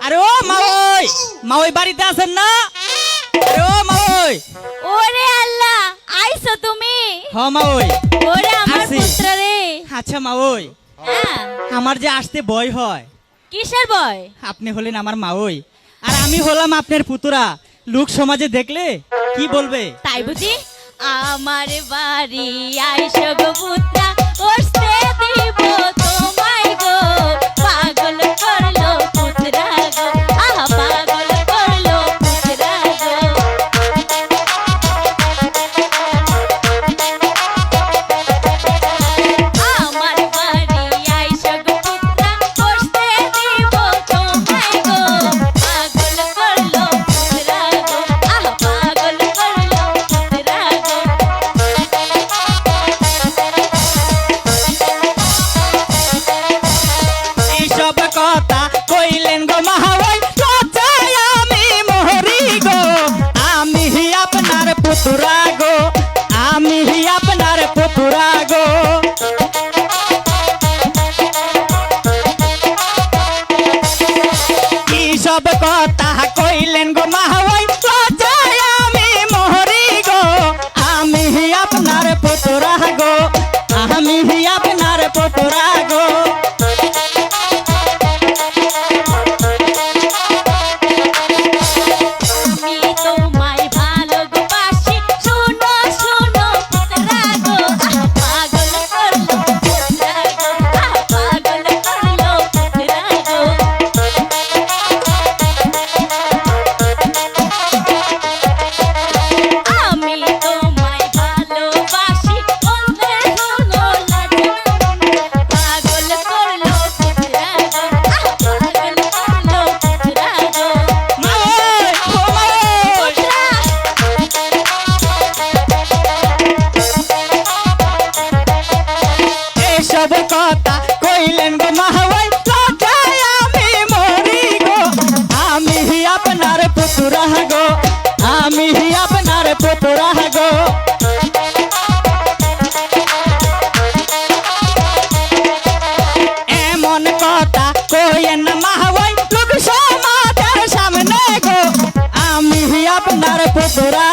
আরে ও মাওই, মাওই বাড়িতে আছেন না? আরে ও মাওই। ওরে আল্লাহ, আইছো তুমি? হ মাওই। ওরে আমার আসি। পুত্র রে। আচ্ছা মাওই, হ্যাঁ, আমার যে আসতে ভয় হয়, কিসের বয়? আপনি হলেন আমার মাওই আর আমি হলাম আপনার পুতুরা। লোক সমাজে দেখলে কি বলবে? তাই বুঝি? আমার বাড়ি আইসো গো পুত্রা, বসতে দিব তোমায় গো। পাগল করলো পুত্রা গো, আহা পাগল করলো পুত্রা গো। আমার বাড়ি আইসো গো পুত্রা, বসতে দিব তোমায় গো। পাগল করলো পুত্রা গো, আহা পাগল করলো পুত্রা গো। এইসব কথা কইলেন গো মাওই, লজ্জায় আমি মরি গো। আমি আপনার পুতুরা গো, আমি আপনার পুতুরা গো। কি সব কথা কইলেন গো মাওই, লজ্জায় আমি মরি গো। আমি আপনার পুতুরা গো, আমি আপনার পুতুরা গো। আমি তোমায় ভালোবাসি, শোনো শোনো পুত্রা গো, আহা পাগল করলো পুত্রা গো, আহা পাগল করলো পুত্রা গো। আমি তোমায় ভালোবাসি, অন্তরে হলো লাজনা। পাগল করলো পুত্রা গো, আহা পাগল করলো পুত্রা গো। মাওই, ও মাওই। এসব কথা কইলেন গো মাওই, লজ্জায় আমি মরি গো। আমি আপনার পুতুরা গো, আমি আপনার পুতুরা গো। এমন কথা কইেন না মাওই, লোক সমাজের সামনে গো। আমি আপনার পুতুরা